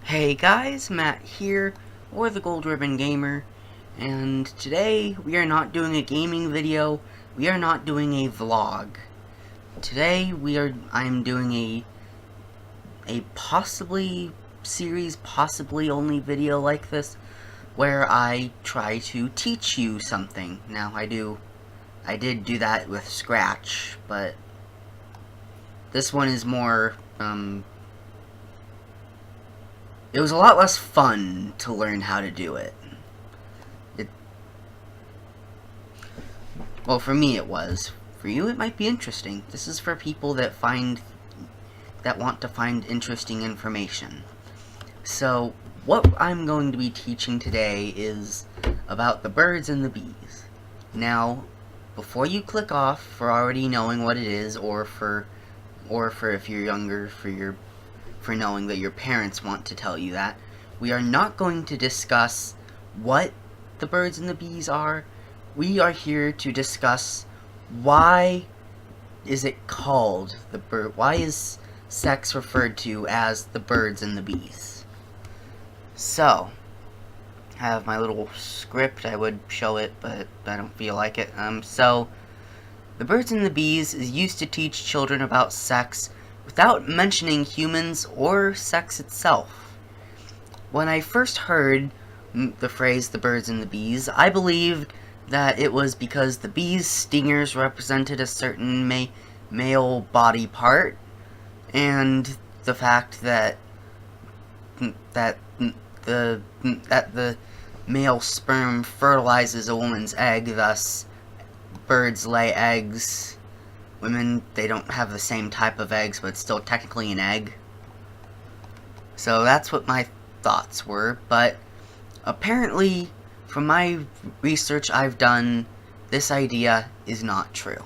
Hey guys, Matt here, or the Gold Ribbon Gamer, and today we are not doing a gaming video, we are not doing a vlog. Today I'm doing a possibly series, possibly only video like this, where I try to teach you something. Now I did do that with Scratch, but this one is more, it was a lot less fun to learn how to do it. Well, for me it was. For you it might be interesting. This is for people that want to find interesting information. So, what I'm going to be teaching today is about the birds and the bees. Now, before you click off for already knowing what it is, or for if you're younger, for knowing that your parents want to tell you that, we are not going to discuss what the birds and the bees are. We are here to discuss why is it called the bird. Why is sex referred to as the birds and the bees? So, I have my little script. I would show it, but I don't feel like it. So, the birds and the bees is used to teach children about sex without mentioning humans or sex itself. When I first heard the phrase the birds and the bees, I believed that it was because the bees' stingers represented a certain male body part, and the fact that the male sperm fertilizes a woman's egg, thus birds lay eggs. Women, they don't have the same type of eggs, but it's still technically an egg. So that's what my thoughts were, but apparently, from my research I've done, this idea is not true.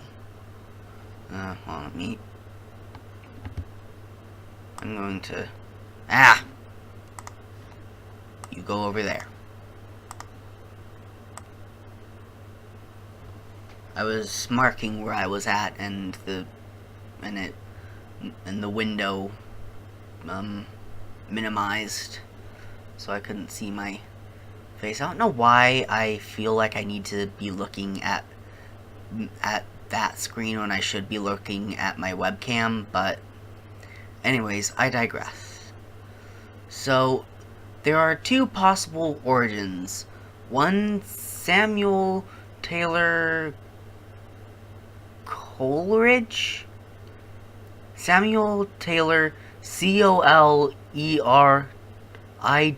I'm going to... You go over there. I was marking where I was at, and the window minimized, so I couldn't see my face. I don't know why I feel like I need to be looking at that screen when I should be looking at my webcam, but anyways, I digress. So, there are two possible origins. One, Samuel Taylor Coleridge? Samuel Taylor, Coleridge. I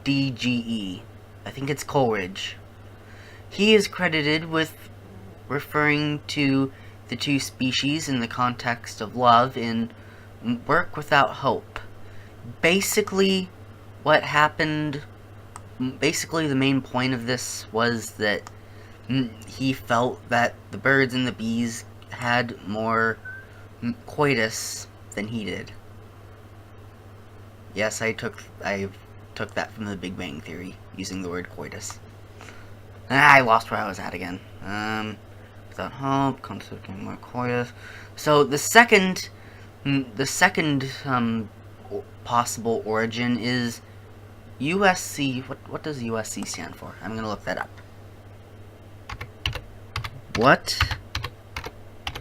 think it's Coleridge. He is credited with referring to the two species in the context of love in Work Without Hope. Basically, what happened... Basically, the main point of this was that he felt that the birds and the bees had more coitus than he did. Yes, I took that from the Big Bang Theory, using the word coitus. I lost where I was at again. Without hope, concept of more coitus. So the second possible origin is USC. What does USC stand for? I'm gonna look that up. What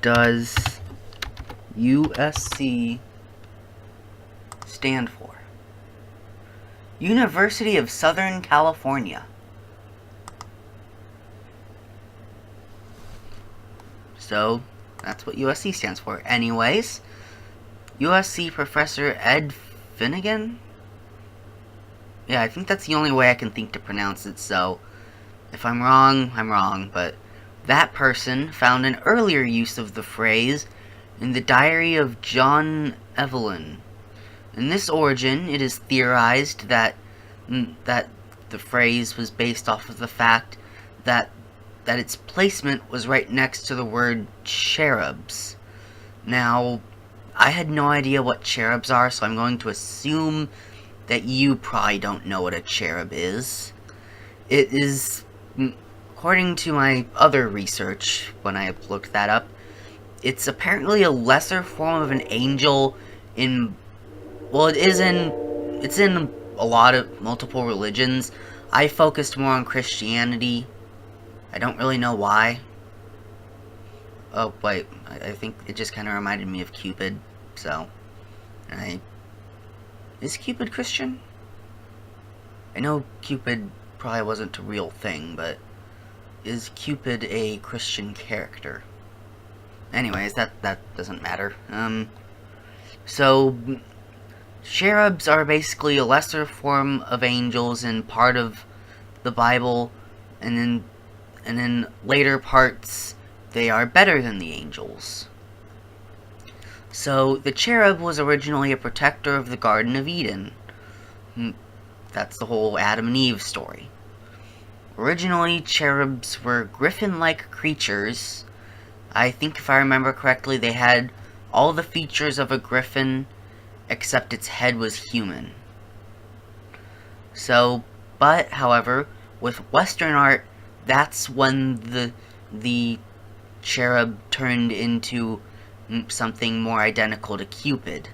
does USC stand for? University of Southern California. So, that's what USC stands for. Anyways, USC professor Edy Finnegan? Yeah, I think that's the only way I can think to pronounce it, so if I'm wrong, I'm wrong, but that person found an earlier use of the phrase in the diary of John Evelyn. In this origin, it is theorized that the phrase was based off of the fact that its placement was right next to the word cherubs. Now, I had no idea what cherubs are, so I'm going to assume that you probably don't know what a cherub is. It is, according to my other research, when I looked that up, it's apparently a lesser form of an angel in, well, it's in a lot of multiple religions. I focused more on Christianity. I don't really know why. Oh, wait, I think it just kind of reminded me of Cupid, so... Is Cupid Christian? I know Cupid probably wasn't a real thing, but... Is Cupid a Christian character? Anyways, that doesn't matter. So... Cherubs are basically a lesser form of angels and part of the Bible, and in later parts, they are better than the angels. So, the cherub was originally a protector of the Garden of Eden. That's the whole Adam and Eve story. Originally, cherubs were griffin-like creatures. I think if I remember correctly, they had all the features of a griffin, except its head was human. So, but, however, with Western art, that's when the cherub turned into something more identical to Cupid.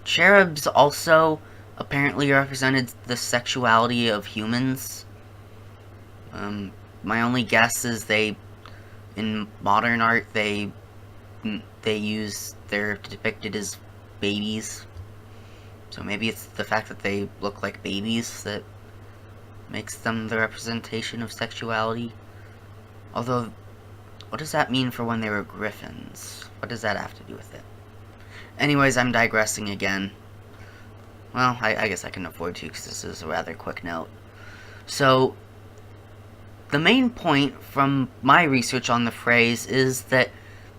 Cherubs also apparently represented the sexuality of humans. My only guess is in modern art, they're depicted as babies. So maybe it's the fact that they look like babies that makes them the representation of sexuality. Although, what does that mean for when they were griffins? What does that have to do with it? Anyways, I'm digressing again. Well, I guess I can afford to, because this is a rather quick note. So, the main point from my research on the phrase is that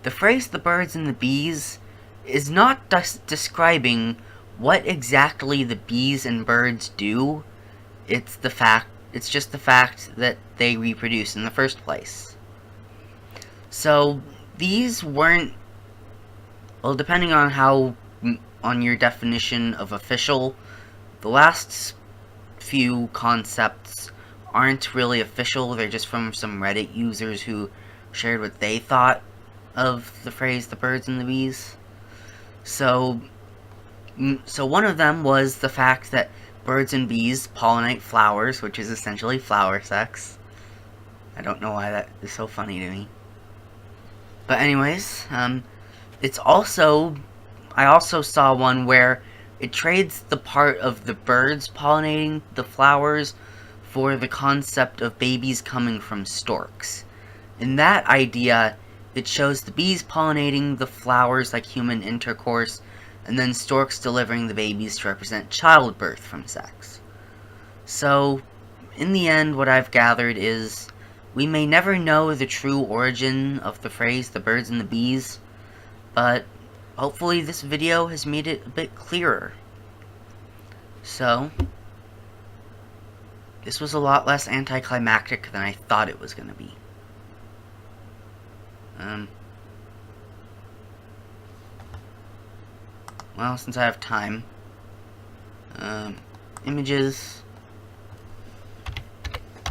the phrase "the birds and the bees" is not describing what exactly the bees and birds do. It's just the fact that they reproduce in the first place. So, these weren't, well, depending on on your definition of official, the last few concepts aren't really official. They're just from some Reddit users who shared what they thought of the phrase "the birds and the bees." So one of them was the fact that birds and bees pollinate flowers, which is essentially flower sex. I don't know why that is so funny to me. But anyways, I also saw one where it trades the part of the birds pollinating the flowers for the concept of babies coming from storks. In that idea, it shows the bees pollinating the flowers like human intercourse, and then storks delivering the babies to represent childbirth from sex. So, in the end, what I've gathered is, we may never know the true origin of the phrase "the birds and the bees," but hopefully this video has made it a bit clearer. So, this was a lot less anticlimactic than I thought it was going to be. Well, since I have time, images,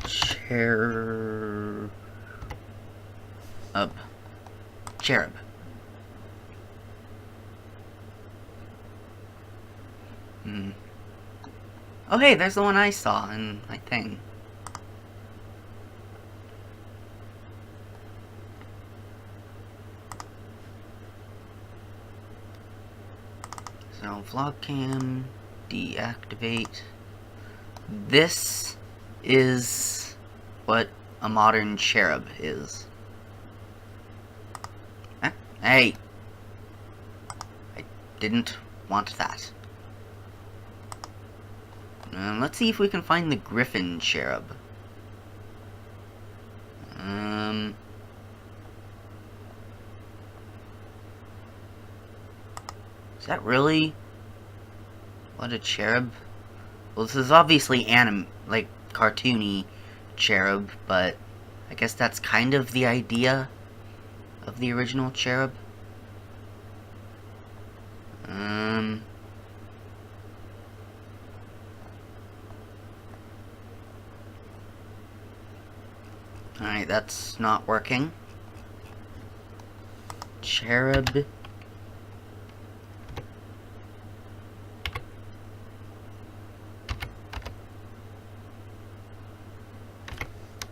cherub. Oh hey, there's the one I saw in my thing. So, vlog cam, deactivate. This is what a modern cherub is. Hey! I didn't want that. Let's see if we can find the griffin cherub. Is that really what a cherub? Well, this is obviously cartoony cherub, but I guess that's kind of the idea of the original cherub. Alright, that's not working. Cherub.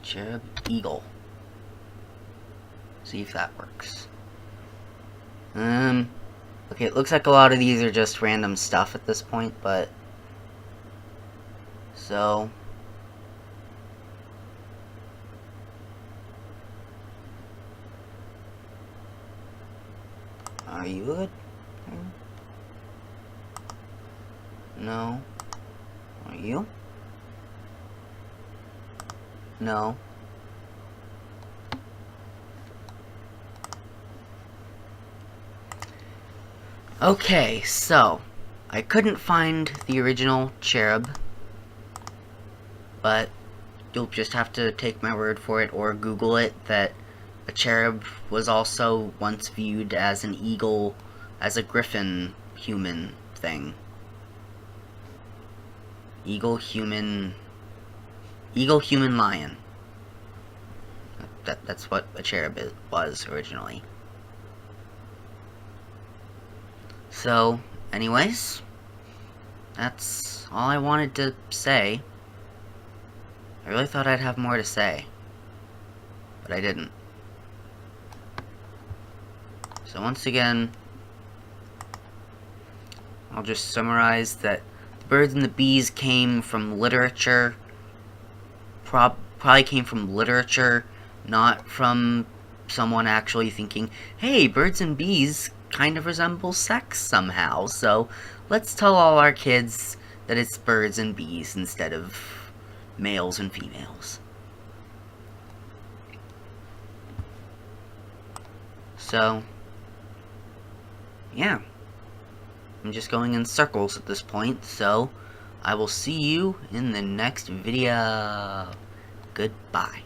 Cherub, eagle. See if that works. Okay, it looks like a lot of these are just random stuff at this point, but... So... Are you good? No. Are you? No. Okay, so I couldn't find the original cherub, but you'll just have to take my word for it or Google it that a cherub was also once viewed as an eagle, as a griffin human thing. Eagle, human, lion. That's what a cherub was originally. So, anyways, that's all I wanted to say. I really thought I'd have more to say, but I didn't. So once again, I'll just summarize that the birds and the bees came from literature, probably came from literature, not from someone actually thinking, hey, birds and bees kind of resemble sex somehow, so let's tell all our kids that it's birds and bees instead of males and females. So, yeah. I'm just going in circles at this point, so I will see you in the next video. Goodbye.